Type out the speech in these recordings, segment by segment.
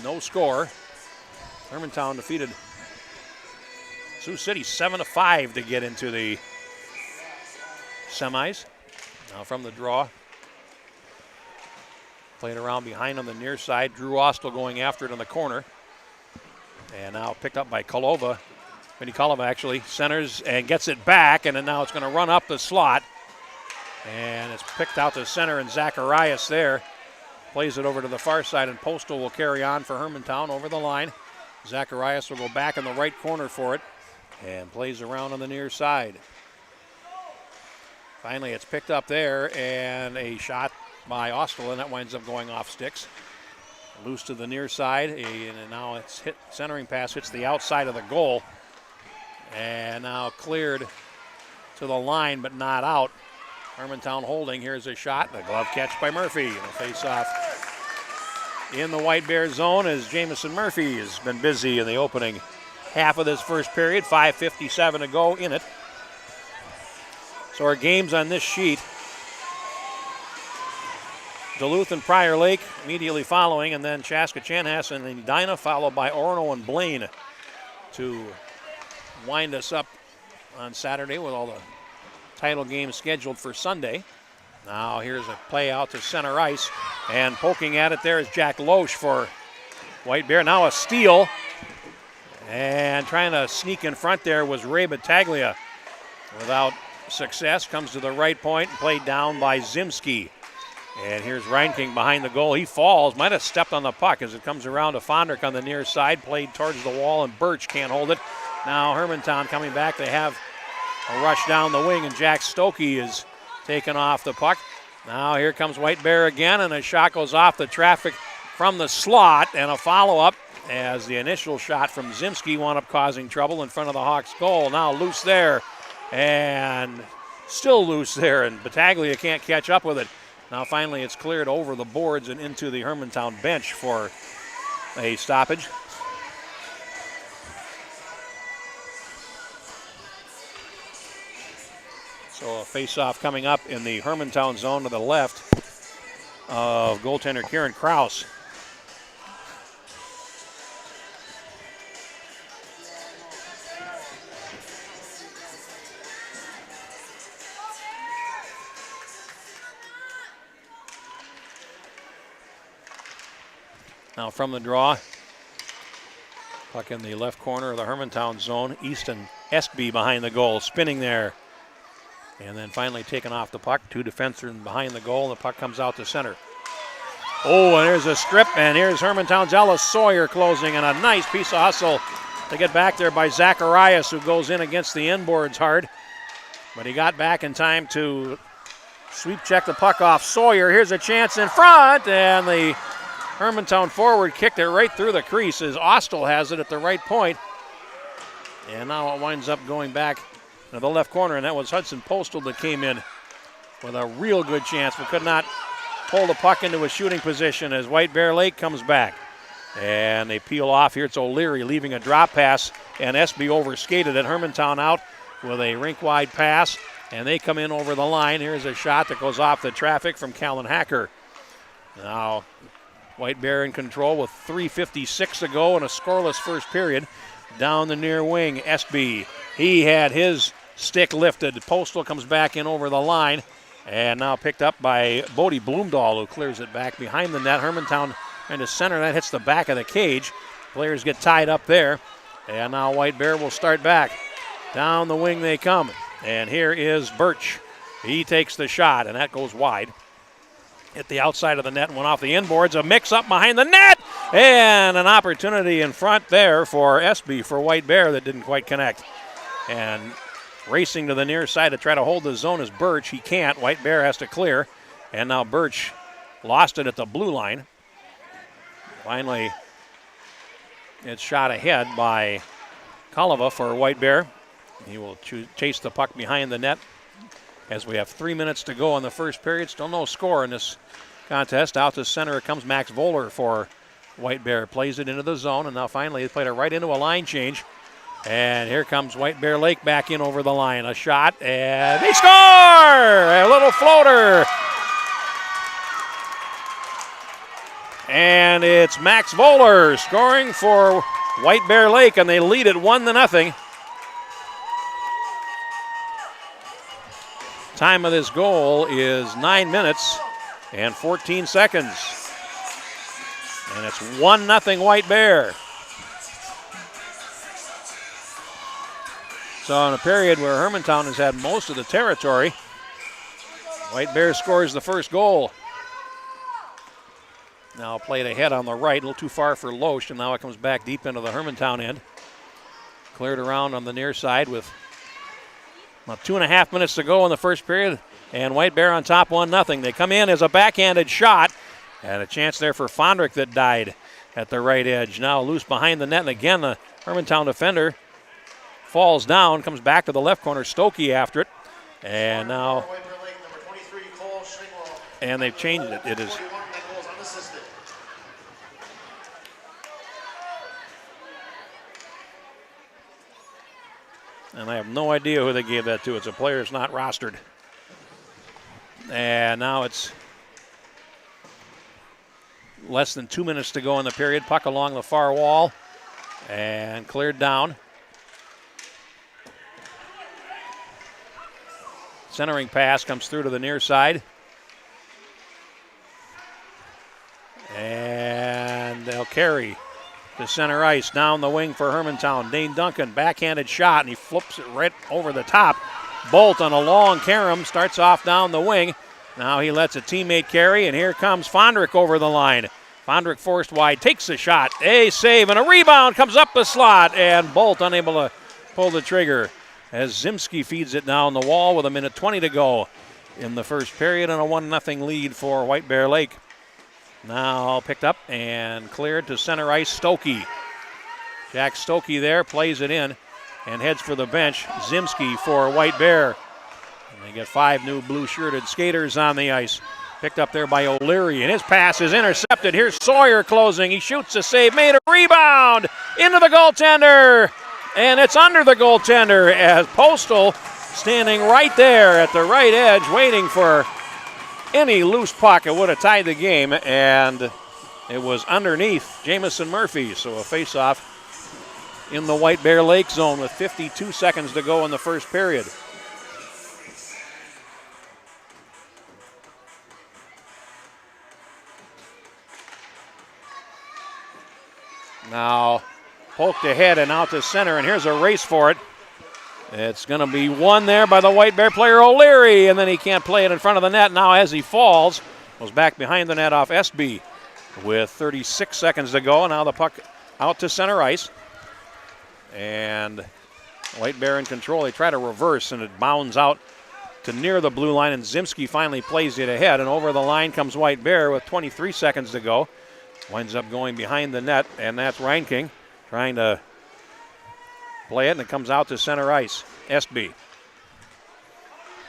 no score. Hermantown defeated Sioux City 7-5 to get into the semis. Now from the draw, played around behind on the near side. Drew Austell going after it in the corner. And now picked up by Kalova. Vinny Kalova actually centers and gets it back, and then now it's going to run up the slot. And it's picked out to center, and Zacharias there plays it over to the far side, and Postal will carry on for Hermantown over the line. Zacharias will go back in the right corner for it and plays around on the near side. Finally, it's picked up there, and a shot by Austell, and that winds up going off sticks. Loose to the near side, and now it's hit. Centering pass hits the outside of the goal, and now cleared to the line, but not out. Hermantown holding. Here's a shot, a glove catch by Murphy, and a face-off in the White Bear zone as Jamison Murphy has been busy in the opening half of this first period. 5:57 to go in it. So our games on this sheet: Duluth and Prior Lake immediately following, and then Chaska, Chanhassen, and Edina, followed by Orono and Blaine to wind us up on Saturday with all the title games scheduled for Sunday. Now here's a play out to center ice, and poking at it there is Jack Loesch for White Bear. Now a steal, and trying to sneak in front there was Ray Battaglia. Without success, comes to the right point and played down by Zimski. And here's Reinking behind the goal. He falls, might have stepped on the puck as it comes around to Fondrick on the near side, played towards the wall, and Birch can't hold it. Now Hermantown coming back. They have a rush down the wing, and Jack Stokey is taken off the puck. Now here comes White Bear again, and a shot goes off the traffic from the slot, and a follow-up as the initial shot from Zimski wound up causing trouble in front of the Hawks' goal. Now loose there, and still loose there, and Battaglia can't catch up with it. Now finally it's cleared over the boards and into the Hermantown bench for a stoppage. So a face-off coming up in the Hermantown zone to the left of goaltender Kieran Kraus. Now from the draw, puck in the left corner of the Hermantown zone. Easton Estby behind the goal, spinning there. And then finally taken off the puck. Two defensemen behind the goal, and the puck comes out to center. Oh, and there's a strip, and here's Hermantown's Ellis Sawyer closing, and a nice piece of hustle to get back there by Zacharias, who goes in against the inboards hard. But he got back in time to sweep check the puck off Sawyer. Here's a chance in front, and the Hermantown forward kicked it right through the crease as Austell has it at the right point. And now it winds up going back to the left corner, and that was Hudson Postal that came in with a real good chance, but could not pull the puck into a shooting position as White Bear Lake comes back. And they peel off. Here it's O'Leary leaving a drop pass, and Estby overskated it. Hermantown out with a rink-wide pass, and they come in over the line. Here's a shot that goes off the traffic from Callan Hacker. Now White Bear in control with 3:56 to go in a scoreless first period. Down the near wing, Estby. He had his stick lifted. Postal comes back in over the line, and now picked up by Bodie Bloomdahl, who clears it back behind the net. Hermantown trying to center that, hits the back of the cage. Players get tied up there, and now White Bear will start back. Down the wing they come, and here is Birch. He takes the shot, and that goes wide. Hit the outside of the net and went off the inboards. A mix-up behind the net, and an opportunity in front there for Estby for White Bear that didn't quite connect. And racing to the near side to try to hold the zone is Birch. He can't. White Bear has to clear, and now Birch lost it at the blue line. Finally, it's shot ahead by Kalava for White Bear. He will chase the puck behind the net as we have 3 minutes to go in the first period. Still no score in this contest. Out to center it comes Max Voller for White Bear. Plays it into the zone, and now finally they played it right into a line change. And here comes White Bear Lake back in over the line. A shot, and they score! A little floater. And it's Max Voller scoring for White Bear Lake, and they lead it 1-0. Time of this goal is 9 minutes and 14 seconds. And it's 1-0 White Bear. So in a period where Hermantown has had most of the territory, White Bear scores the first goal. Now played ahead on the right, a little too far for Loesch, and now it comes back deep into the Hermantown end. Cleared around on the near side with about 2.5 minutes to go in the first period, and White Bear on top 1-0. They come in as a backhanded shot, and a chance there for Fondrick that died at the right edge. Now loose behind the net, and again the Hermantown defender falls down, comes back to the left corner, Stokey after it, and now, and they've changed it. It is and I have no idea who they gave that to. It's a player that's not rostered. And now it's less than 2 minutes to go in the period. Puck along the far wall and cleared down. Centering pass comes through to the near side. And they'll carry to center ice, down the wing for Hermantown. Dane Duncan, backhanded shot, and he flips it right over the top. Bolt on a long carom, starts off down the wing. Now he lets a teammate carry, and here comes Fondrick over the line. Fondrick forced wide, takes a shot, a save, and a rebound comes up the slot, and Bolt unable to pull the trigger as Zimski feeds it down the wall with 1:20 to go in the first period, and a 1-0 lead for White Bear Lake. Now picked up and cleared to center ice, Stokey. Jack Stokey there, plays it in and heads for the bench. Zimski for White Bear. And they get 5 new blue-shirted skaters on the ice. Picked up there by O'Leary, and his pass is intercepted. Here's Sawyer closing. He shoots a save, made a rebound into the goaltender. And it's under the goaltender as Postal standing right there at the right edge waiting for any loose puck. It would have tied the game, and it was underneath Jamison Murphy. So a face-off in the White Bear Lake zone with 52 seconds to go in the first period. Now poked ahead and out to center, and here's a race for it. It's going to be won there by the White Bear player O'Leary, and then he can't play it in front of the net. Now as he falls, goes back behind the net off Estby with 36 seconds to go. Now the puck out to center ice. And White Bear in control. They try to reverse, and it bounds out to near the blue line, and Zimski finally plays it ahead. And over the line comes White Bear with 23 seconds to go. Winds up going behind the net, and that's Reinking trying to play it, and it comes out to center ice. Estby.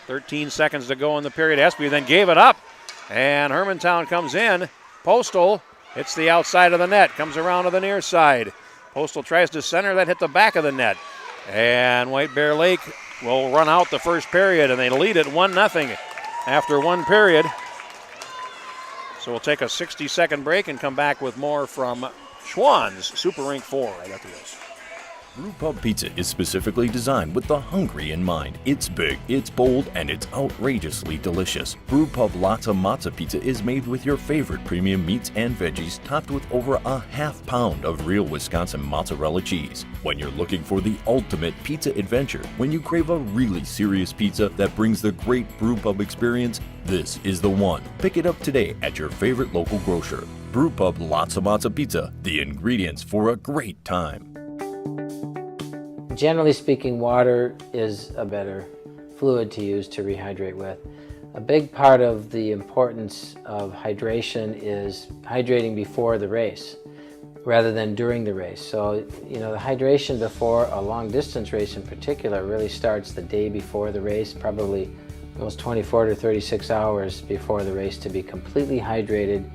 13 seconds to go in the period. Estby then gave it up, and Hermantown comes in. Postal hits the outside of the net, comes around to the near side. Postal tries to center, that hit the back of the net. And White Bear Lake will run out the first period, and they lead it 1-0 after one period. So we'll take a 60-second break and come back with more from Schwann's Super Rink 4 right after this. Brew Pub Pizza is specifically designed with the hungry in mind. It's big, it's bold, and it's outrageously delicious. Brew Pub Lotta Matza Pizza is made with your favorite premium meats and veggies, topped with over a half pound of real Wisconsin mozzarella cheese. When you're looking for the ultimate pizza adventure, when you crave a really serious pizza that brings the great Brew Pub experience, this is the one. Pick it up today at your favorite local grocer. Brew Pub Lotta Matza Pizza, the ingredients for a great time. Generally speaking, water is a better fluid to use to rehydrate with. A big part of the importance of hydration is hydrating before the race rather than during the race. So, the hydration before a long distance race in particular really starts the day before the race, probably almost 24 to 36 hours before the race to be completely hydrated.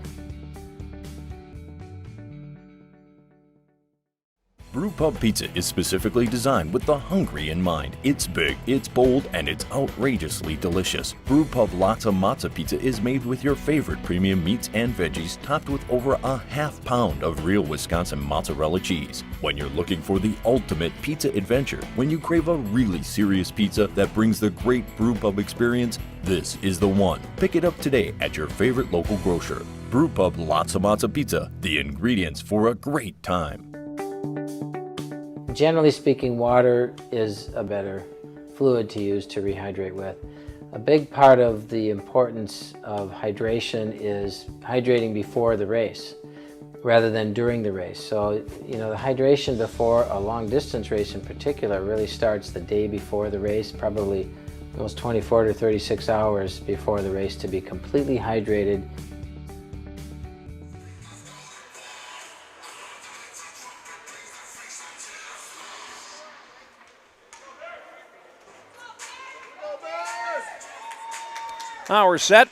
Brewpub Pizza is specifically designed with the hungry in mind. It's big, it's bold, and it's outrageously delicious. Brewpub Lotta Matza Pizza is made with your favorite premium meats and veggies, topped with over a half pound of real Wisconsin mozzarella cheese. When you're looking for the ultimate pizza adventure, when you crave a really serious pizza that brings the great Brewpub experience, this is the one. Pick it up today at your favorite local grocer. Brewpub Lotta Matza Pizza, the ingredients for a great time. Generally speaking, water is a better fluid to use to rehydrate with. A big part of the importance of hydration is hydrating before the race rather than during the race. So, the hydration before a long distance race in particular really starts the day before the race, probably almost 24 to 36 hours before the race to be completely hydrated. Now we're set.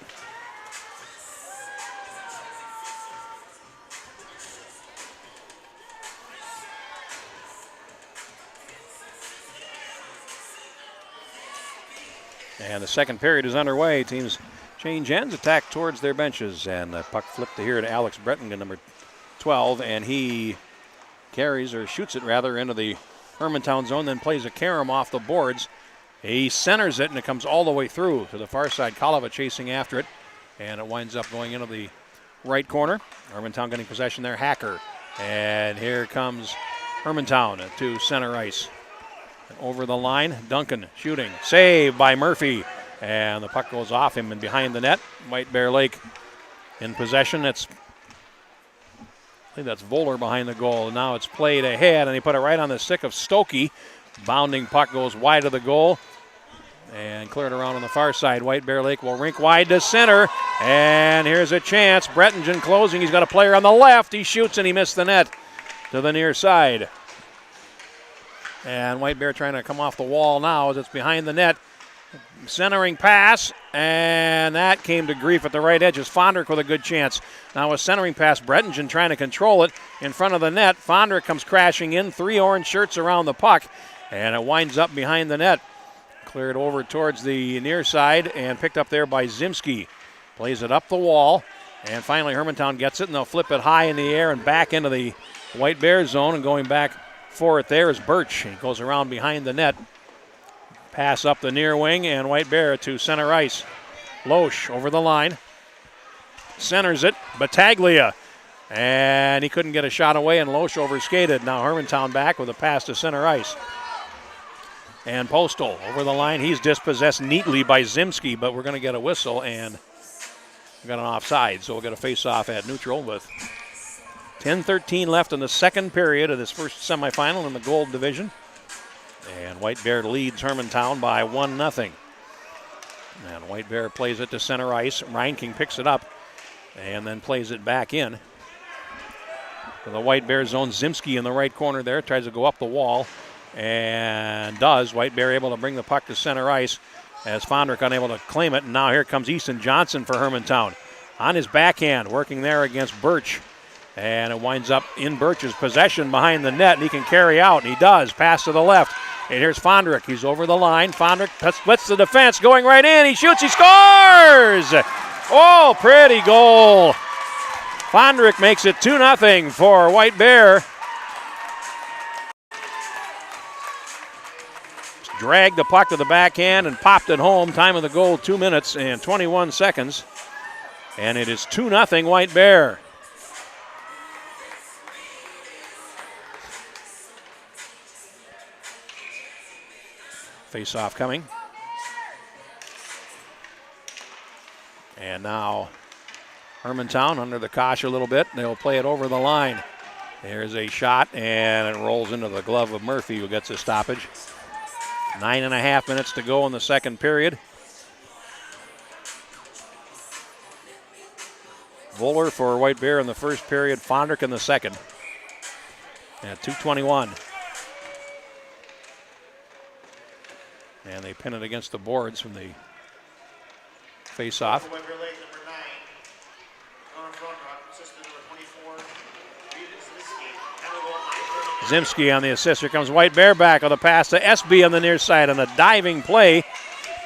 And the second period is underway. Teams change ends, attack towards their benches. And the puck flipped here to Alex Brettingen, number 12. And he carries, or shoots it rather, into the Hermantown zone, then plays a carom off the boards. He centers it, and it comes all the way through to the far side. Kalava chasing after it, and it winds up going into the right corner. Hermantown getting possession there. Hacker. And here comes Hermantown to center ice. Over the line, Duncan shooting. Save by Murphy. And the puck goes off him and behind the net. White Bear Lake in possession. I think that's Voller behind the goal. Now it's played ahead, and he put it right on the stick of Stokey. Bounding puck goes wide of the goal and cleared around on the far side. White Bear Lake will rink wide to center, and here's a chance. Brettingen closing. He's got a player on the left. He shoots, and he missed the net to the near side. And White Bear trying to come off the wall now as it's behind the net. Centering pass, and that came to grief at the right edge. As Fondrick with a good chance. Now a centering pass, Brettingen trying to control it in front of the net. Fondrick comes crashing in. 3 orange shirts around the puck, and it winds up behind the net. Cleared over towards the near side and picked up there by Zimski. Plays it up the wall, and finally Hermantown gets it, and they'll flip it high in the air and back into the White Bear zone, and going back for it there is Birch. He goes around behind the net. Pass up the near wing, and White Bear to center ice. Loesch over the line. Centers it. Battaglia. And he couldn't get a shot away, and Loesch overskated. Now Hermantown back with a pass to center ice. And Postal over the line. He's dispossessed neatly by Zimski, but we're going to get a whistle, and we got an offside. So we'll get a face-off at neutral with 10:13 left in the second period of this first semifinal in the gold division. And White Bear leads Hermantown by 1-0. And White Bear plays it to center ice. Reinking picks it up and then plays it back in. For the White Bear zone, Zimski in the right corner there. Tries to go up the wall and does. White Bear able to bring the puck to center ice as Fondrick unable to claim it. And now here comes Easton Johnson for Hermantown. On his backhand, working there against Birch. And it winds up in Birch's possession behind the net, and he can carry out, and he does. Pass to the left. And here's Fondrick. He's over the line. Fondrick splits the defense, going right in. He shoots, he scores! Oh, pretty goal. Fondrick makes it 2-0 for White Bear. Dragged the puck to the backhand and popped it home. Time of the goal, 2 minutes and 21 seconds. And it is 2-0 White Bear. Face-off coming. And now Hermantown under the cosh a little bit. They'll play it over the line. There's a shot, and it rolls into the glove of Murphy, who gets a stoppage. 9.5 minutes to go in the second period. Voller for White Bear in the first period, Fondrick in the second. At 2:21. And they pin it against the boards from the face-off. Zimski on the assist. Here comes White Bear back with a pass to SB on the near side on a diving play.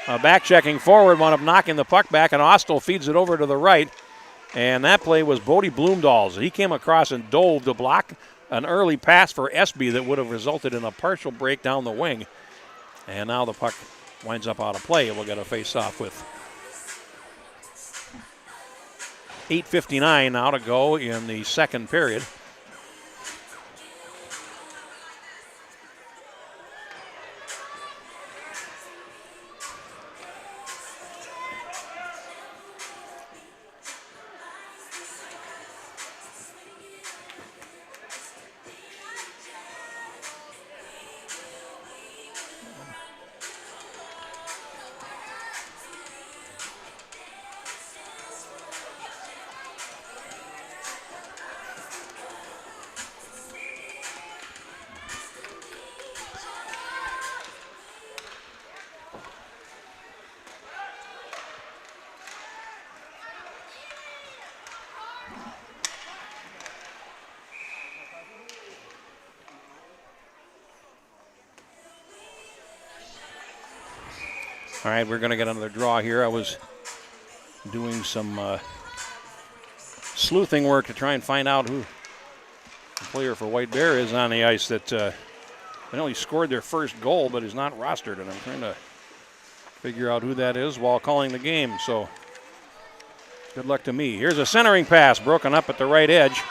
Back checking forward, wound up knocking the puck back, and Austell feeds it over to the right. And that play was Bodie Bloomdahl's. He came across and dove to block an early pass for SB that would have resulted in a partial break down the wing. And now the puck winds up out of play. We'll get a face-off with 8:59 now to go in the second period. All right, we're going to get another draw here. I was doing some sleuthing work to try and find out who the player for White Bear is on the ice that I know he scored their first goal, but is not rostered, and I'm trying to figure out who that is while calling the game. So good luck to me. Here's a centering pass broken up at the right edge,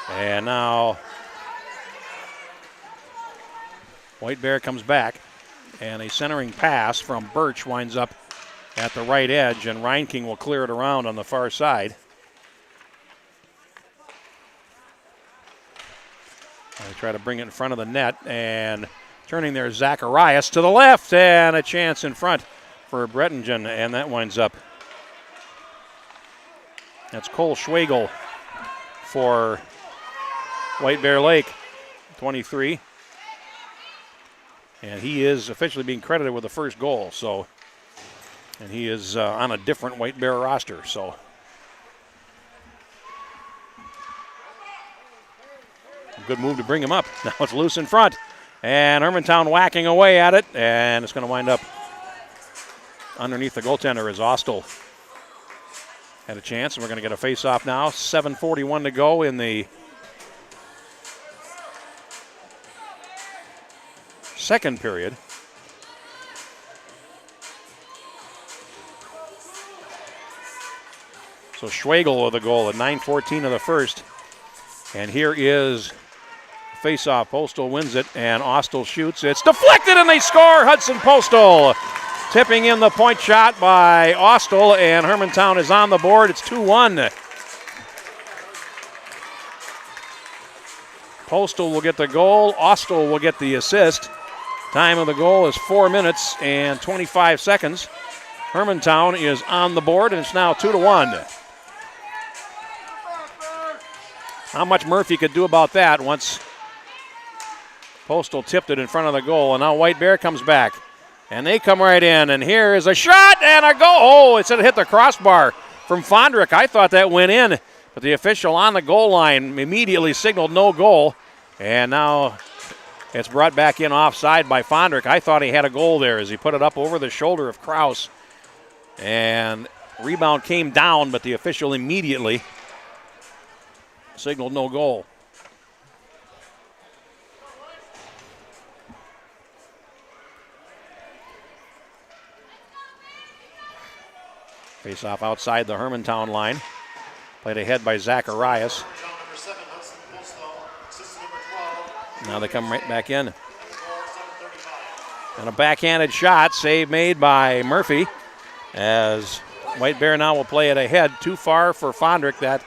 and now White Bear comes back. And a centering pass from Birch winds up at the right edge, and Reinking will clear it around on the far side. They try to bring it in front of the net, and turning there, Zacharias to the left, and a chance in front for Brettingen, and that winds up. That's Cole Schwagel for White Bear Lake, 23. And he is officially being credited with the first goal. So, and he is on a different White Bear roster. So, good move to bring him up. Now it's loose in front, and Hermantown whacking away at it, and it's going to wind up underneath the goaltender as Austell had a chance, and we're going to get a face-off now. 7:41 to go in the second period. So Schwagel with a goal at 9:14 of the first. And here is face-off. Postal wins it, and Austell shoots. It's deflected, and they score. Hudson Postal tipping in the point shot by Austell, and Hermantown is on the board. It's 2-1. Postal will get the goal. Austell will get the assist. Time of the goal is 4 minutes and 25 seconds. Hermantown is on the board, and it's now 2-1. How much Murphy could do about that once Postal tipped it in front of the goal, and now White Bear comes back. And they come right in, and here is a shot and a goal. Oh, it said it hit the crossbar from Fondrick. I thought that went in, but the official on the goal line immediately signaled no goal, and now it's brought back in offside by Fondrick. I thought he had a goal there as he put it up over the shoulder of Kraus. And rebound came down, but the official immediately signaled no goal. Face off outside the Hermantown line. Played ahead by Zacharias. Now they come right back in. And a backhanded shot, save made by Murphy, as White Bear now will play it ahead. Too far for Fondrick. That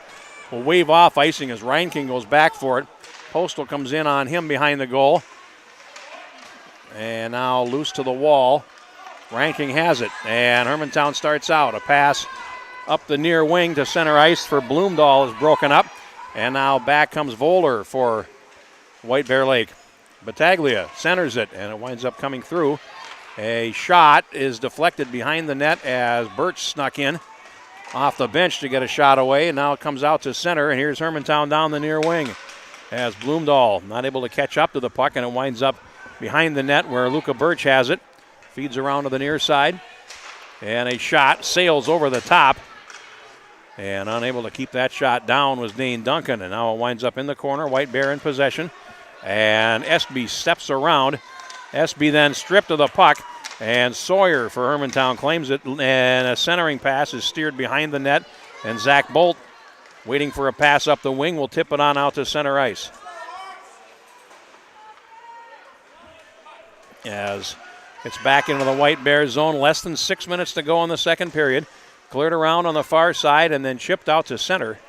will wave off icing as Reinking goes back for it. Postal comes in on him behind the goal. And now loose to the wall. Reinking has it, and Hermantown starts out. A pass up the near wing to center ice for Bloomdahl is broken up. And now back comes Voller for White Bear Lake. Battaglia centers it, and it winds up coming through. A shot is deflected behind the net as Birch snuck in off the bench to get a shot away, and now it comes out to center, and here's Hermantown down the near wing as Bloomdahl not able to catch up to the puck, and it winds up behind the net where Luca Birch has it. Feeds around to the near side, and a shot sails over the top, and unable to keep that shot down was Dane Duncan, and now it winds up in the corner. White Bear in possession, and Espy steps around. Espy then stripped of the puck, and Sawyer for Hermantown claims it, and a centering pass is steered behind the net, and Zach Bolt, waiting for a pass up the wing, will tip it on out to center ice. As it's back into the White Bear zone, less than 6 minutes to go in the second period. Cleared around on the far side and then chipped out to center.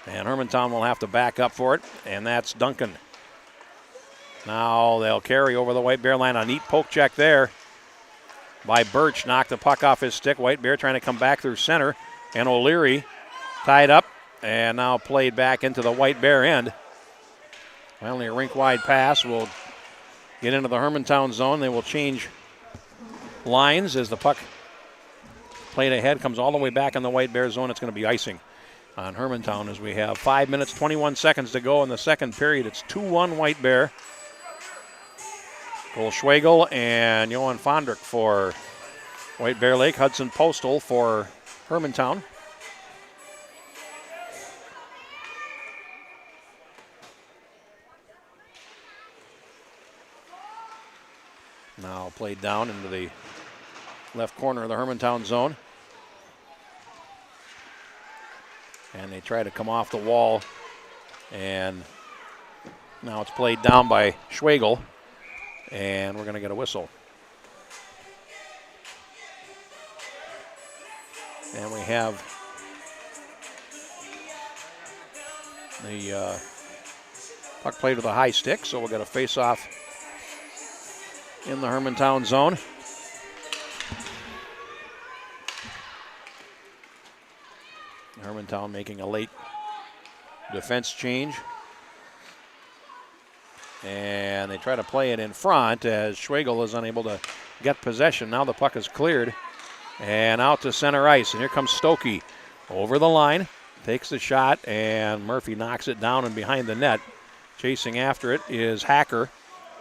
And Hermantown will have to back up for it, and that's Duncan. Now they'll carry over the White Bear line. A neat poke check there by Birch. Knocked the puck off his stick. White Bear trying to come back through center. And O'Leary tied up and now played back into the White Bear end. Finally a rink-wide pass will get into the Hermantown zone. They will change lines as the puck played ahead comes all the way back in the White Bear zone. It's going to be icing on Hermantown as we have 5 minutes, 21 seconds to go in the second period. It's 2-1 White Bear. Cole Schwagel and Johan Fondrick for White Bear Lake. Hudson Postal for Hermantown. Now played down into the left corner of the Hermantown zone. And they try to come off the wall. And now it's played down by Schwagel. And we're going to get a whistle. And we have the puck played with a high stick, so we'll get a face-off in the Hermantown zone. Hermantown making a late defense change. And they try to play it in front as Schwagel is unable to get possession. Now the puck is cleared and out to center ice. And here comes Stokey over the line, takes the shot, and Murphy knocks it down and behind the net. Chasing after it is Hacker.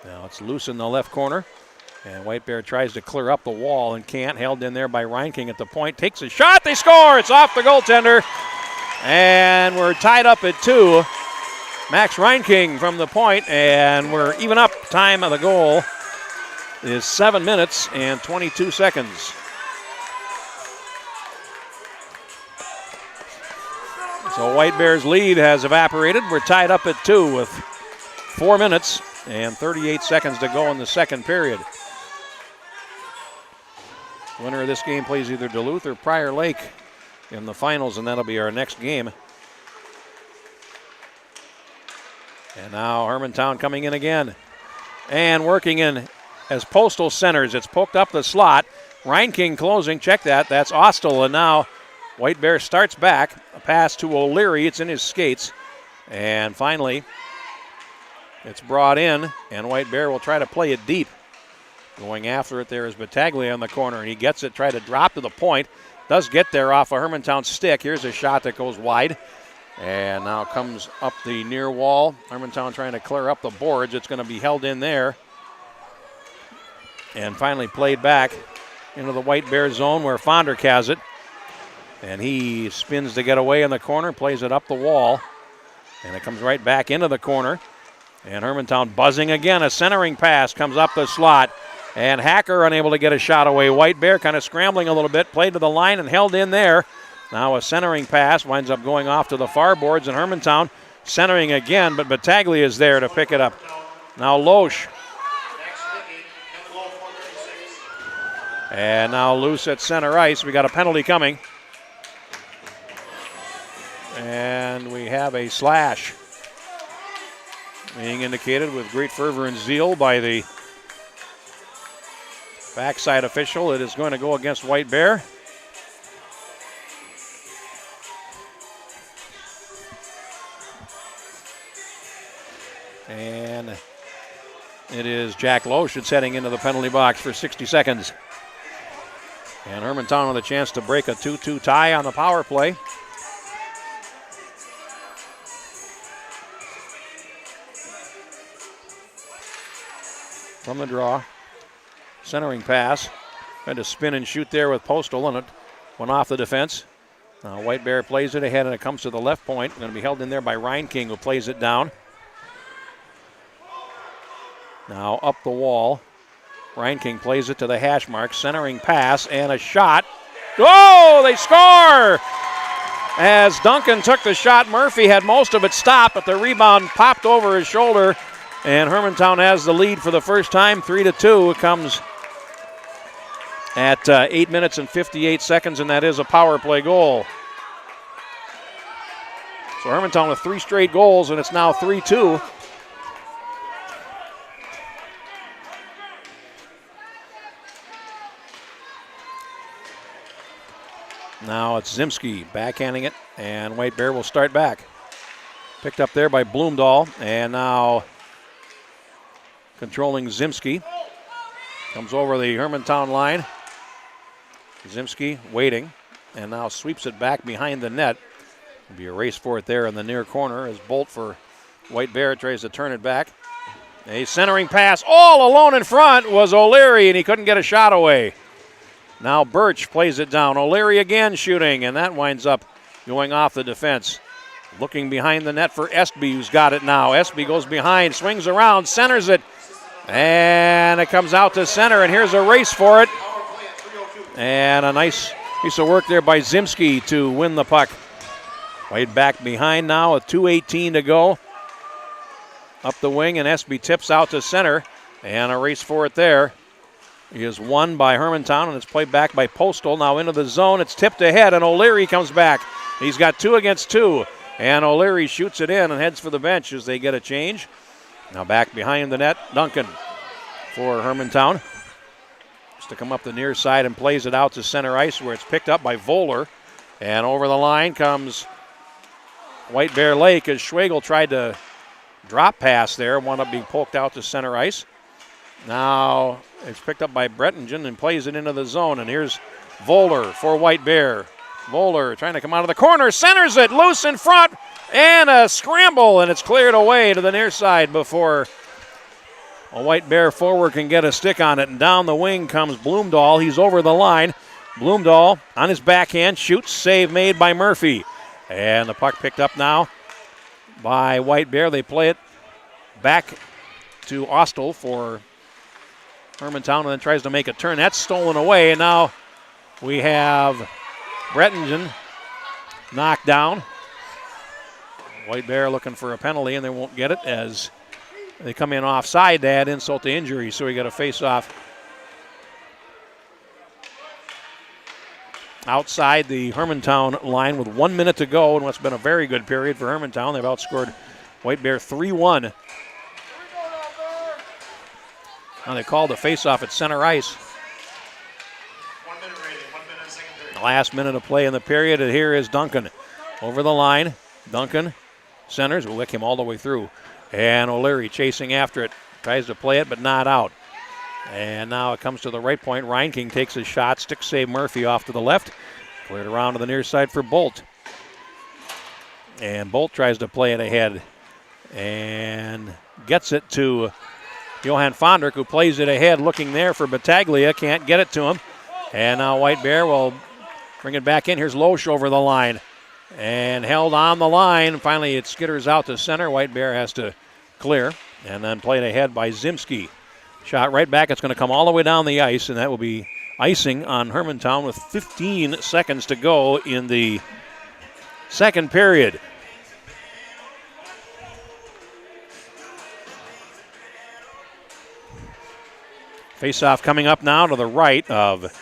Now it's loose in the left corner. And White Bear tries to clear up the wall and can't. Held in there by Reinking at the point. Takes a shot. They score. It's off the goaltender. And we're tied up at 2. Max Reinking from the point, and we're even up. Time of the goal is 7 minutes and 22 seconds. So White Bear's lead has evaporated. We're tied up at 2 with 4 minutes and 38 seconds to go in the second period. Winner of this game plays either Duluth or Prior Lake in the finals, and that'll be our next game. And now Hermantown coming in again and working in as Postal centers. It's poked up the slot. Reinking closing. Check that. That's Ostel. And now White Bear starts back. A pass to O'Leary. It's in his skates. And finally, it's brought in, and White Bear will try to play it deep. Going after it there is Battaglia on the corner, and he gets it, try to drop to the point. Does get there off a Hermantown stick. Here's a shot that goes wide. And now comes up the near wall. Hermantown trying to clear up the boards. It's going to be held in there. And finally played back into the White Bear zone where Fondrick has it. And he spins to get away in the corner, plays it up the wall. And it comes right back into the corner. And Hermantown buzzing again. A centering pass comes up the slot. And Hacker unable to get a shot away. White Bear kind of scrambling a little bit. Played to the line and held in there. Now a centering pass winds up going off to the far boards, and Hermantown centering again, but Battaglia is there to pick it up. Now Loesch. And now loose at center ice. We got a penalty coming. And we have a slash being indicated with great fervor and zeal by the backside official. It is going to go against White Bear. And it is Jack Loesch that's heading into the penalty box for 60 seconds. And Hermantown with a chance to break a 2-2 tie on the power play. From the draw. Centering pass. Tried to spin and shoot there with Postal, and it went off the defense. Now White Bear plays it ahead, and it comes to the left point. Going to be held in there by Ryan King, who plays it down. Now up the wall. Ryan King plays it to the hash mark. Centering pass and a shot. Oh, they score! As Duncan took the shot, Murphy had most of it stopped, but the rebound popped over his shoulder, and Hermantown has the lead for the first time, 3-2. It comes at 8 minutes and 58 seconds, and that is a power play goal. So Hermantown with 3 straight goals, and it's now 3-2. Now it's Zimski backhanding it, and White Bear will start back. Picked up there by Bloomdahl, and now controlling Zimski. Comes over the Hermantown line. Zimski waiting, and now sweeps it back behind the net. There'll be a race for it there in the near corner as Bolt for White Bear tries to turn it back. A centering pass all alone in front was O'Leary, and he couldn't get a shot away. Now Birch plays it down. O'Leary again shooting, and that winds up going off the defense. Looking behind the net for Estby, who's got it now. Estby goes behind, swings around, centers it, and it comes out to center, and here's a race for it. And a nice piece of work there by Zimski to win the puck. White back behind now with 2:18 to go. Up the wing, and Estby tips out to center, and a race for it there. He is won by Hermantown, and it's played back by Postal. Now into the zone. It's tipped ahead, and O'Leary comes back. He's got 2 against 2, and O'Leary shoots it in and heads for the bench as they get a change. Now back behind the net, Duncan for Hermantown. Just to come up the near side and plays it out to center ice, where it's picked up by Voller. And over the line comes White Bear Lake as Schwagel tried to drop pass there, wound up being poked out to center ice. Now it's picked up by Brettingen and plays it into the zone. And here's Voller for White Bear. Voller trying to come out of the corner, centers it loose in front, and a scramble, and it's cleared away to the near side before a White Bear forward can get a stick on it. And down the wing comes Bloomdahl. He's over the line. Bloomdahl on his backhand shoots, save made by Murphy. And the puck picked up now by White Bear. They play it back to Ostel for Hermantown, and then tries to make a turn. That's stolen away, and now we have Brettingen knocked down. White Bear looking for a penalty, and they won't get it as they come in offside to add insult to injury, so we got a face-off outside the Hermantown line with 1 minute to go in what's been a very good period for Hermantown. They've outscored White Bear 3-1. Now they called the face-off at center ice. 1 minute rating, 1 minute, second period. Last minute of play in the period, and here is Duncan. Over the line, Duncan centers, will lick him all the way through. And O'Leary chasing after it, tries to play it, but not out. And now it comes to the right point. Ryan King takes his shot, stick save Murphy off to the left. Cleared around to the near side for Bolt. And Bolt tries to play it ahead and gets it to Johan Fondrick, who plays it ahead, looking there for Battaglia, can't get it to him. And now White Bear will bring it back in. Here's Loesch over the line and held on the line. Finally, it skitters out to center. White Bear has to clear and then played ahead by Zimski. Shot right back. It's going to come all the way down the ice, and that will be icing on Hermantown with 15 seconds to go in the second period. Face-off coming up now to the right of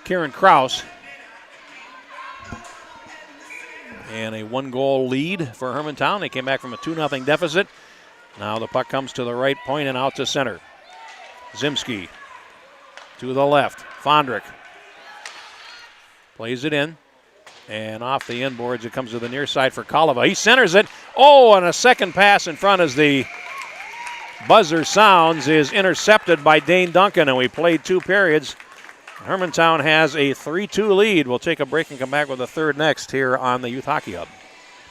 Kieran Kraus. And a 1-goal lead for Hermantown. They came back from a 2-0 deficit. Now the puck comes to the right point and out to center. Zimski to the left. Fondrick plays it in. And off the inboards, it comes to the near side for Kalava. He centers it. Oh, and a second pass in front as the buzzer sounds is intercepted by Dane Duncan, and we played 2 periods. Hermantown has a 3-2 lead. We'll take a break and come back with a third next here on the Youth Hockey Hub.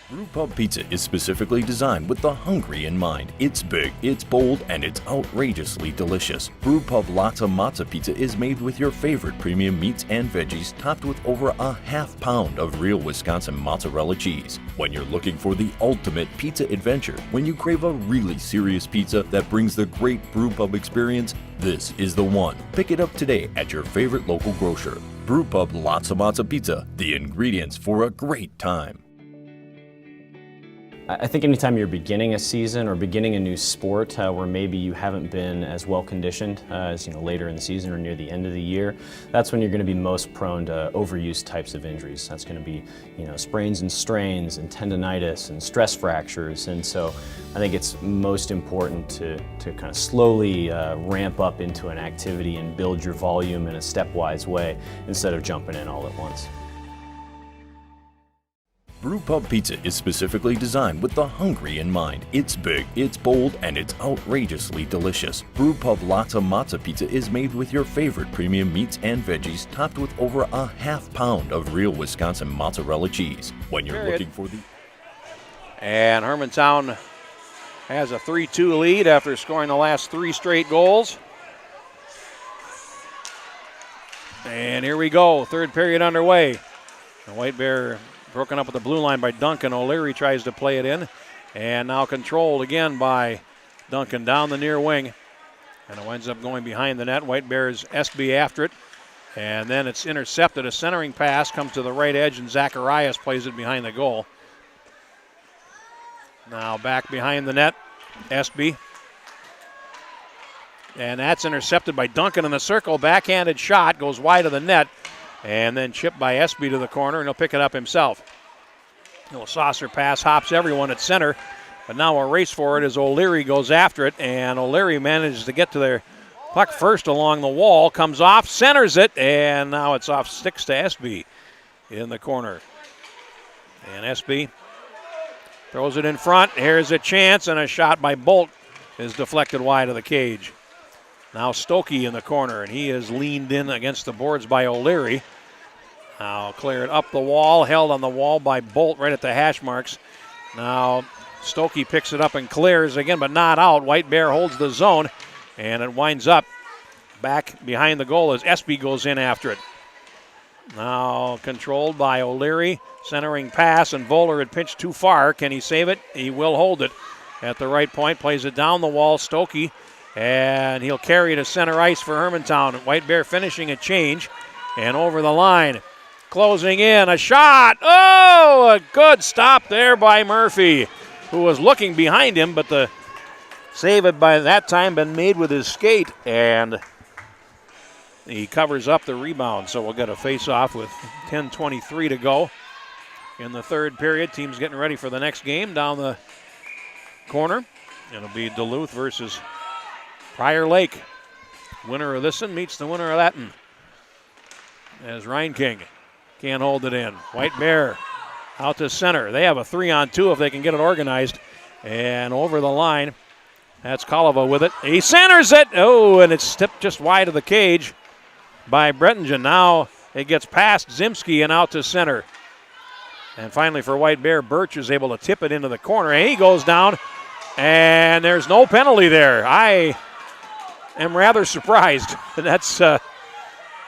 Brew Pub Pizza is specifically designed with the hungry in mind. It's big, it's bold, and it's outrageously delicious. Brew Pub Lotta Matza Pizza is made with your favorite premium meats and veggies, topped with over a half-pound of real Wisconsin mozzarella cheese. When you're looking for the ultimate pizza adventure, when you crave a really serious pizza that brings the great Brew Pub experience, this is the one. Pick it up today at your favorite local grocer. Brew Pub Lotta Matza Pizza, the ingredients for a great time. I think anytime you're beginning a season or beginning a new sport where maybe you haven't been as well conditioned as later in the season or near the end of the year, that's when you're going to be most prone to overuse types of injuries. That's going to be sprains and strains and tendonitis and stress fractures. And so I think it's most important to kind of slowly ramp up into an activity and build your volume in a stepwise way instead of jumping in all at once. Brew Pub Pizza is specifically designed with the hungry in mind. It's big, it's bold, and it's outrageously delicious. Brew Pub Lotta Matza Pizza is made with your favorite premium meats and veggies, topped with over a half-pound of real Wisconsin mozzarella cheese. When you're looking for the... And Hermantown has a 3-2 lead after scoring the last 3 straight goals. And here we go, third period underway. The White Bear broken up at the blue line by Duncan. O'Leary tries to play it in. And now controlled again by Duncan down the near wing. And it winds up going behind the net. White Bears SB after it. And then it's intercepted. A centering pass comes to the right edge, and Zacharias plays it behind the goal. Now back behind the net, SB. And that's intercepted by Duncan in the circle. Backhanded shot goes wide of the net. And then chipped by Espy to the corner, and he'll pick it up himself. A little saucer pass, hops everyone at center. But now a race for it as O'Leary goes after it, and O'Leary manages to get to their puck first along the wall, comes off, centers it, and now it's off sticks to Espy in the corner. And Espy throws it in front. Here's a chance, and a shot by Bolt is deflected wide of the cage. Now Stokey in the corner, and he is leaned in against the boards by O'Leary. Now cleared up the wall, held on the wall by Bolt right at the hash marks. Now Stokey picks it up and clears again, but not out. White Bear holds the zone, and it winds up back behind the goal as Espy goes in after it. Now controlled by O'Leary, centering pass, and Voller had pinched too far. Can he save it? He will hold it at the right point, plays it down the wall. Stokey, and he'll carry to center ice for Hermantown. White Bear finishing a change and over the line. Closing in, a shot. Oh, a good stop there by Murphy, who was looking behind him, but the save had by that time been made with his skate, and he covers up the rebound. So we'll get a face-off with 10:23 to go in the third period. Team's getting ready for the next game down the corner. It'll be Duluth versus Prior Lake. Winner of this one meets the winner of that one. As Ryan King can't hold it in. White Bear out to center. They have a 3-on-2 if they can get it organized. And over the line, that's Kolova with it. He centers it. Oh, and it's tipped just wide of the cage by Brettingen. Now it gets past Zimski and out to center. And finally for White Bear, Birch is able to tip it into the corner. And he goes down, and there's no penalty there. I am rather surprised. That's going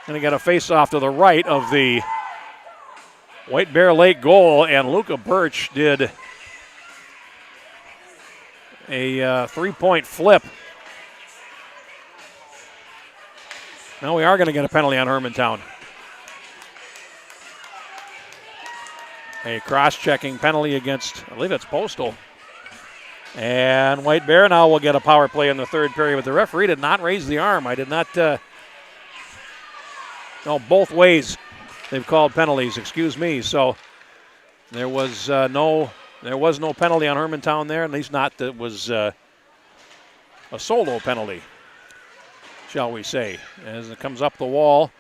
to get a face-off to the right of the White Bear Lake goal, and Luca Birch did a three-point flip. Now we are going to get a penalty on Hermantown. A cross-checking penalty against, I believe it's Postal. And White Bear now will get a power play in the third period, but the referee did not raise the arm. I did not, no, both ways they've called penalties, excuse me. So there was no penalty on Hermantown there, at least not that was a solo penalty, shall we say, as it comes up the wall.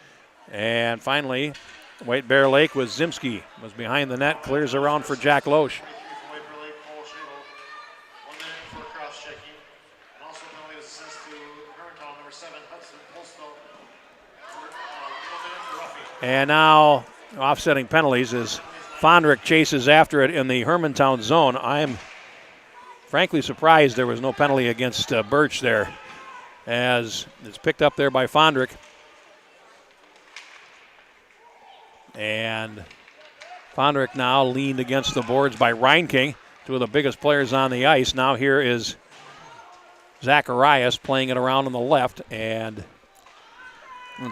And finally, White Bear Lake with Zimski was behind the net, clears around for Jack Loesch. And now offsetting penalties as Fondrick chases after it in the Hermantown zone. I'm frankly surprised there was no penalty against Birch there, as it's picked up there by Fondrick. And Fondrick now leaned against the boards by Reinking, two of the biggest players on the ice. Now here is Zacharias playing it around on the left, and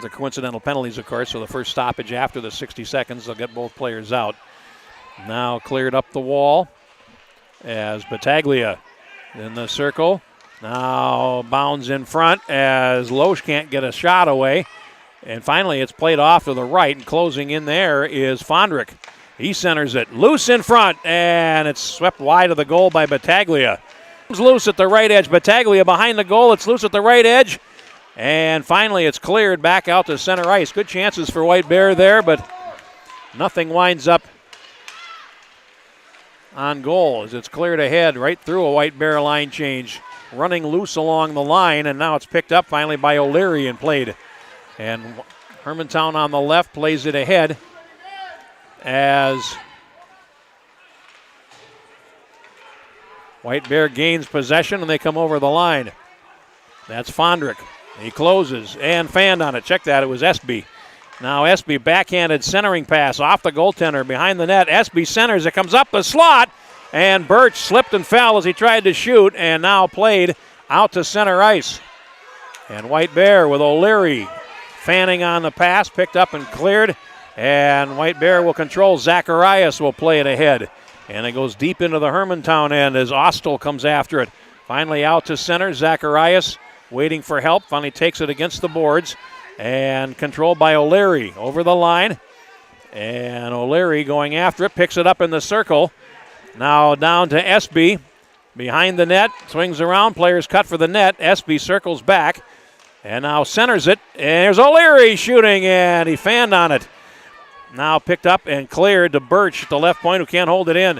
the coincidental penalties, of course, so the first stoppage after the 60 seconds, they'll get both players out. Now cleared up the wall as Battaglia in the circle. Now bounds in front as Loesch can't get a shot away. And finally it's played off to the right, and closing in there is Fondrick. He centers it loose in front, and it's swept wide of the goal by Battaglia. It's loose at the right edge. Battaglia behind the goal. It's loose at the right edge. And finally it's cleared back out to center ice. Good chances for White Bear there, but nothing winds up on goal as it's cleared ahead right through a White Bear line change. Running loose along the line, and now it's picked up finally by O'Leary and played. And Hermantown on the left plays it ahead as White Bear gains possession and they come over the line. That's Fondrick. He closes and fanned on it. Check that, it was Espy. Now Espy backhanded centering pass off the goaltender behind the net. Espy centers, it comes up the slot, and Birch slipped and fell as he tried to shoot, and now played out to center ice. And White Bear with O'Leary fanning on the pass, picked up and cleared, and White Bear will control. Zacharias will play it ahead, and it goes deep into the Hermantown end as Ostel comes after it. Finally out to center, Zacharias waiting for help, finally takes it against the boards, and controlled by O'Leary over the line. And O'Leary going after it, picks it up in the circle. Now down to Espy, behind the net, swings around, players cut for the net. Espy circles back, and now centers it. And there's O'Leary shooting, and he fanned on it. Now picked up and cleared to Birch at the left point, who can't hold it in.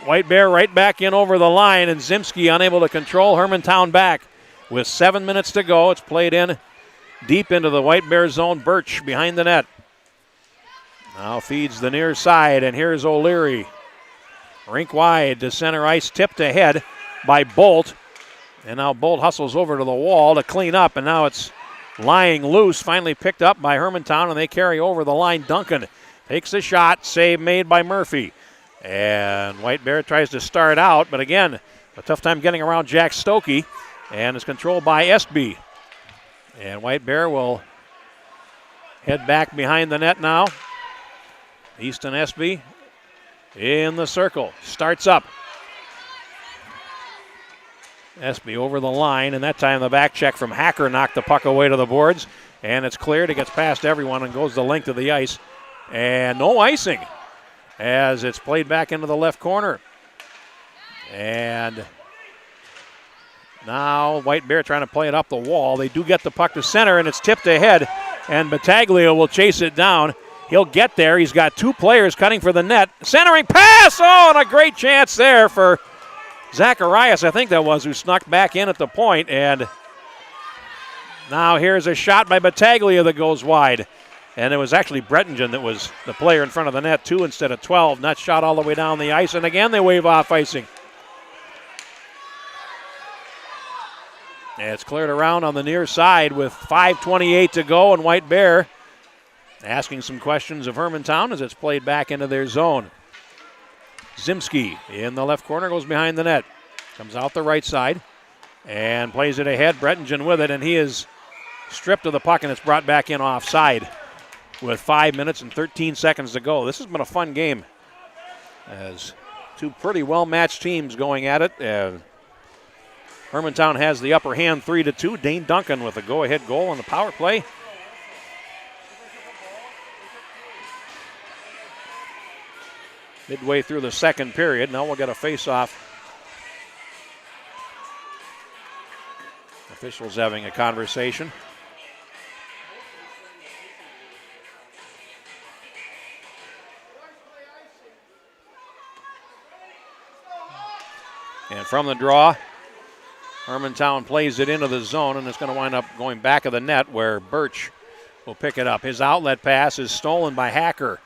White Bear right back in over the line, and Zimski unable to control. Hermantown back with 7 minutes to go. It's played in deep into the White Bear zone. Birch behind the net. Now feeds the near side, and here's O'Leary. Rink wide to center ice, tipped ahead by Bolt. And now Bolt hustles over to the wall to clean up, and now it's lying loose, finally picked up by Hermantown, and they carry over the line. Duncan takes a shot, save made by Murphy. And White Bear tries to start out, but again, a tough time getting around Jack Stokey, and is controlled by Espy. And White Bear will head back behind the net now. Easton Espy in the circle, starts up. Espy over the line, and that time the back check from Hacker knocked the puck away to the boards, and it's cleared. It gets past everyone and goes the length of the ice, and no icing as it's played back into the left corner. And now White Bear trying to play it up the wall. They do get the puck to center, and it's tipped ahead, and Battaglia will chase it down. He'll get there. He's got two players cutting for the net. Centering pass! Oh, and a great chance there for Zacharias, I think that was, who snuck back in at the point. And now here's a shot by Battaglia that goes wide. And it was actually Brettingen that was the player in front of the net, 2 instead of 12. Not shot all the way down the ice. And again, they wave off icing. And it's cleared around on the near side with 5:28 to go, and White Bear asking some questions of Hermantown as it's played back into their zone. Zimski in the left corner, goes behind the net. Comes out the right side and plays it ahead. Brettingen with it, and he is stripped of the puck, and it's brought back in offside with 5 minutes and 13 seconds to go. This has been a fun game as two pretty well-matched teams going at it. Hermantown has the upper hand 3-2. Dane Duncan with a go-ahead goal on the power play. Midway through the second period. Now we'll get a face-off. Officials having a conversation. And from the draw, Hermantown plays it into the zone, and it's going to wind up going back of the net where Birch will pick it up. His outlet pass is stolen by Hacker.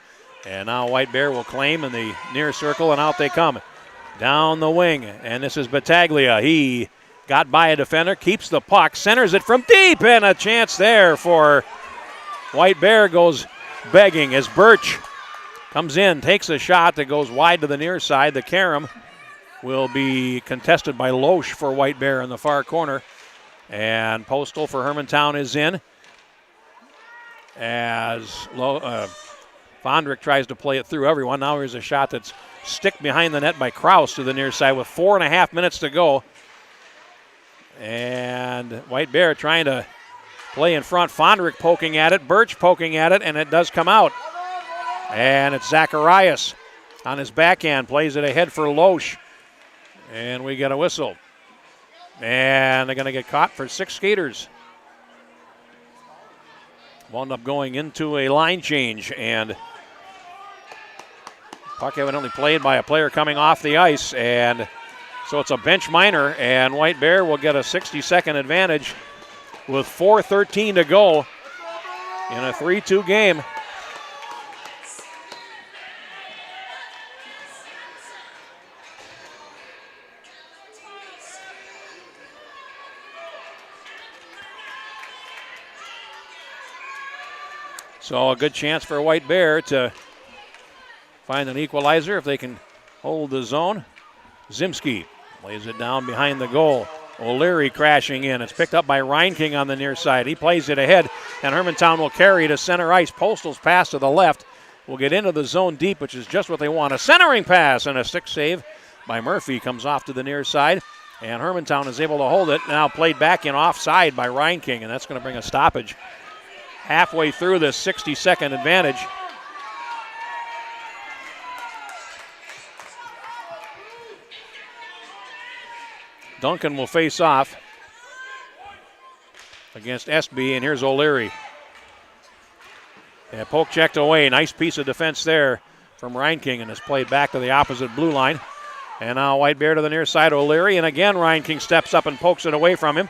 And now White Bear will claim in the near circle, and out they come. Down the wing, and this is Battaglia. He got by a defender, keeps the puck, centers it from deep, and a chance there for White Bear goes begging as Birch comes in, takes a shot that goes wide to the near side. The carom will be contested by Loesch for White Bear in the far corner. And Postal for Hermantown is in as Fondrick tries to play it through everyone. Now here's a shot that's stick behind the net by Kraus to the near side with 4.5 minutes to go. And White Bear trying to play in front. Fondrick poking at it, Birch poking at it, and it does come out. And it's Zacharias on his backhand, plays it ahead for Loesch. And we get a whistle. And they're going to get caught for 6 skaters. Wound up going into a line change, and puck evidently played by a player coming off the ice, and so it's a bench minor, and White Bear will get a 60-second advantage with 4:13 to go in a 3-2 game. So a good chance for White Bear to find an equalizer if they can hold the zone. Zimski lays it down behind the goal. O'Leary crashing in. It's picked up by Reinking on the near side. He plays it ahead, and Hermantown will carry to center ice. Postal's pass to the left will get into the zone deep, which is just what they want. A centering pass and a stick save by Murphy comes off to the near side, and Hermantown is able to hold it. Now played back in offside by Reinking, and that's going to bring a stoppage halfway through this 60-second advantage. Duncan will face off against Estby, and here's O'Leary. Yeah, poke checked away. Nice piece of defense there from Reinking, and it's played back to the opposite blue line. And now White Bear to the near side, O'Leary, and again Reinking steps up and pokes it away from him.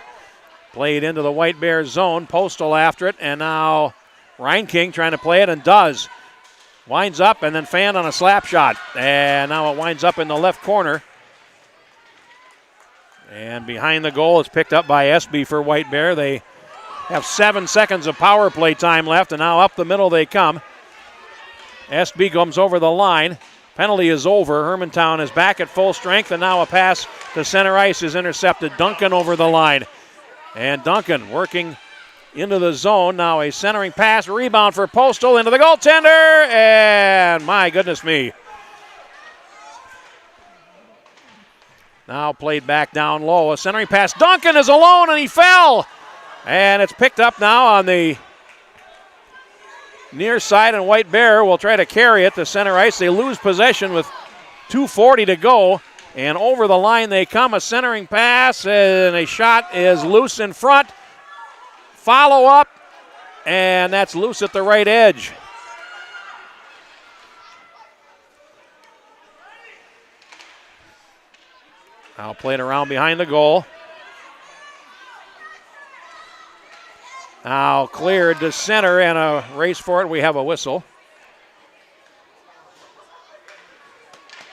Played into the White Bear zone. Postal after it, and now Reinking trying to play it and does. Winds up and then fanned on a slap shot. And now it winds up in the left corner. And behind the goal, it's picked up by Estby for White Bear. They have 7 seconds of power play time left, and now up the middle they come. Estby comes over the line. Penalty is over. Hermantown is back at full strength, and now a pass to center ice is intercepted. Duncan over the line. And Duncan working into the zone. Now a centering pass, rebound for Postal into the goaltender, and my goodness me. Now played back down low. A centering pass. Duncan is alone, and he fell. And it's picked up now on the near side, and White Bear will try to carry it to center ice. They lose possession with 2:40 to go. And over the line they come. A centering pass, and a shot is loose in front. Follow up, and that's loose at the right edge. Now played around behind the goal. Now cleared to center, and a race for it. We have a whistle.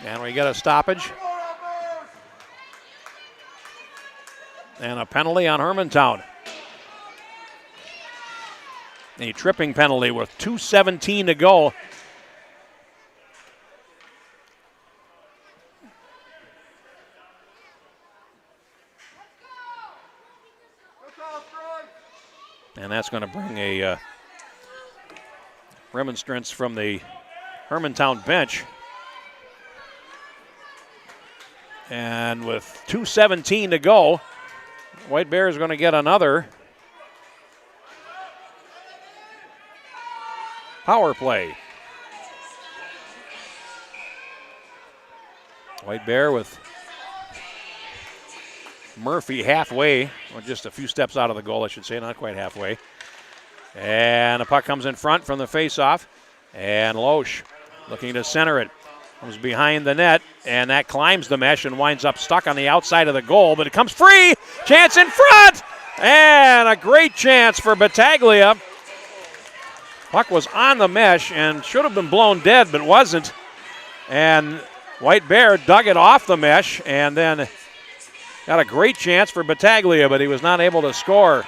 And we get a stoppage. And a penalty on Hermantown. A tripping penalty with 2:17 to go. And that's going to bring a remonstrance from the Hermantown bench. And with 2:17 to go, White Bear is going to get another power play. White Bear with Murphy halfway, or just a few steps out of the goal, I should say, not quite halfway. And the puck comes in front from the faceoff, and Loesch looking to center it. Comes behind the net, and that climbs the mesh and winds up stuck on the outside of the goal, but it comes free. Chance in front, and a great chance for Battaglia. Puck was on the mesh and should have been blown dead, but wasn't. And White Bear dug it off the mesh and then got a great chance for Battaglia, but he was not able to score.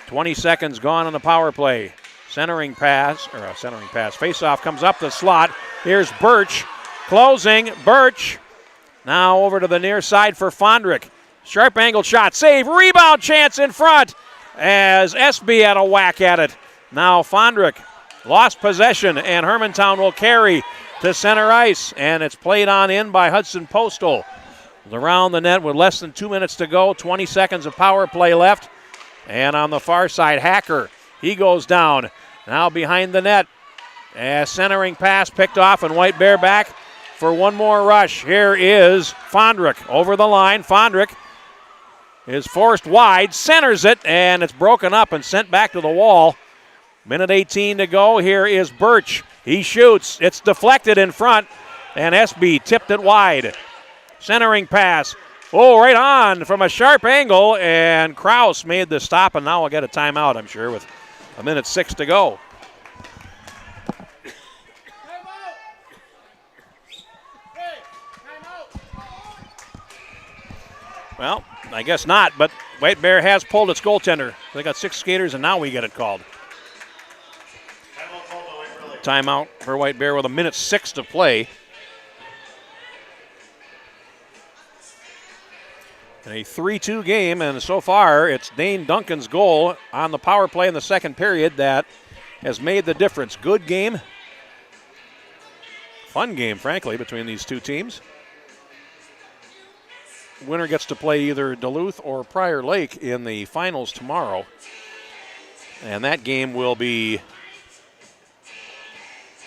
20 seconds gone on the power play. Centering pass. Face-off comes up the slot. Here's Birch. Closing. Birch. Now over to the near side for Fondrick. Sharp angled shot. Save. Rebound chance in front as SB had a whack at it. Now Fondrick lost possession, and Hermantown will carry to center ice, and it's played on in by Hudson Postal. Around the net with less than 2 minutes to go. 20 seconds of power play left. And on the far side, Hacker. He goes down. Now behind the net. Centering pass picked off, and White Bear back for one more rush. Here is Fondrick over the line. Fondrick is forced wide, centers it, and it's broken up and sent back to the wall. Minute 18 to go. Here is Birch. He shoots. It's deflected in front, and SB tipped it wide. Centering pass. Oh, right on from a sharp angle, and Kraus made the stop, and now we'll get a timeout, I'm sure, with a minute 6 to go. Well, I guess not, but White Bear has pulled its goaltender. They got 6 skaters, and now we get it called. Timeout for White Bear with a minute 6 to play. A 3-2 game, and so far it's Dane Duncan's goal on the power play in the second period that has made the difference. Good game. Fun game, frankly, between these two teams. Winner gets to play either Duluth or Prior Lake in the finals tomorrow. And that game will be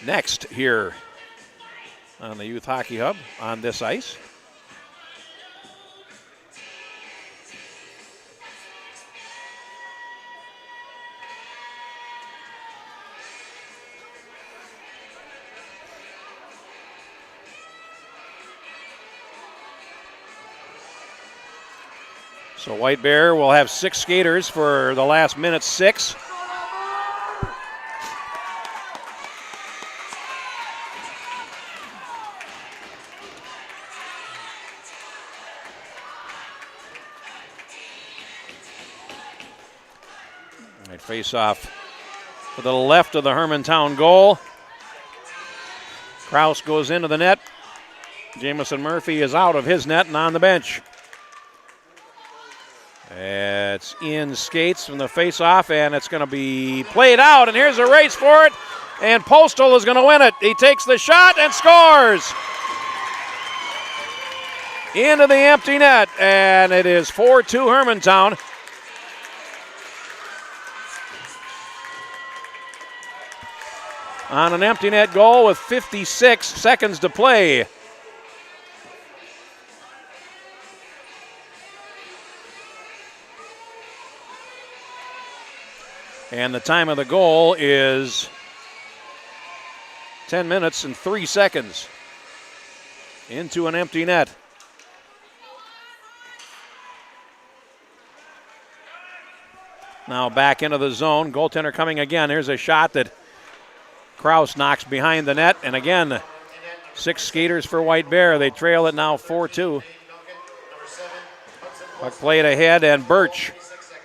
next here on the Youth Hockey Hub on this ice. So White Bear will have 6 skaters for the last minute 6. Right, face off to the left of the Hermantown goal. Kraus goes into the net. Jamison Murphy is out of his net and on the bench. It's in skates from the face-off, and it's going to be played out, and here's a race for it, and Postal is going to win it. He takes the shot and scores into the empty net, and it is 4-2 Hermantown. On an empty net goal with 56 seconds to play. And the time of the goal is 10 minutes and 3 seconds into an empty net. Now back into the zone. Goaltender coming again. Here's a shot that Kraus knocks behind the net. And again, 6 skaters for White Bear. They trail it now 4-2. Puck played ahead, and Birch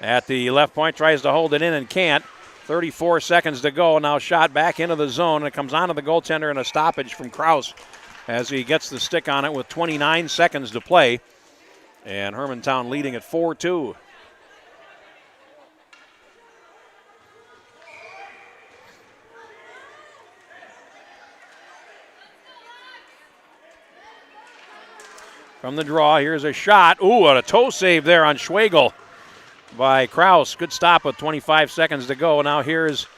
at the left point tries to hold it in and can't. 34 seconds to go. Now shot back into the zone. It comes onto the goaltender and a stoppage from Kraus as he gets the stick on it with 29 seconds to play. And Hermantown leading at 4-2. From the draw, here's a shot. Ooh, and a toe save there on Schwegel by Kraus. Good stop with 25 seconds to go. Now here's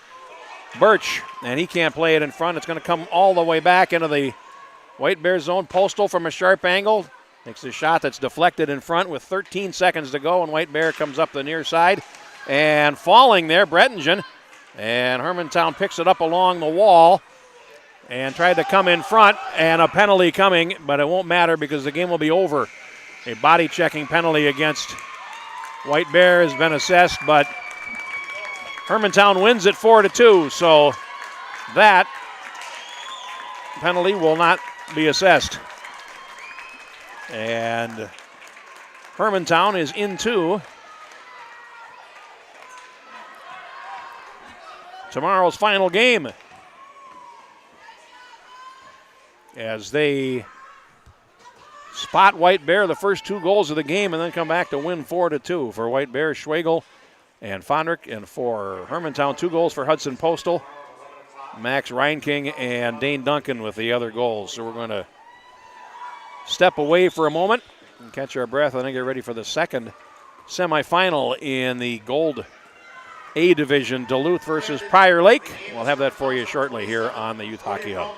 Birch, and he can't play it in front. It's going to come all the way back into the White Bear zone. Postal from a sharp angle. Takes a shot that's deflected in front with 13 seconds to go, and White Bear comes up the near side. And falling there, Brettingen. And Hermantown picks it up along the wall and tried to come in front, and a penalty coming, but it won't matter because the game will be over. A body-checking penalty against White Bear has been assessed, but Hermantown wins it 4-2, so that penalty will not be assessed. And Hermantown is into tomorrow's final game as they spot White Bear the first 2 goals of the game and then come back to win 4-2 for White Bear, Schwegel and Fondrick, and for Hermantown 2 goals for Hudson Postal, Max Reinking and Dane Duncan with the other goals. So we're going to step away for a moment and catch our breath and then get ready for the second semifinal in the Gold A Division, Duluth versus Prior Lake. We'll have that for you shortly here on the Youth Hockey Hub.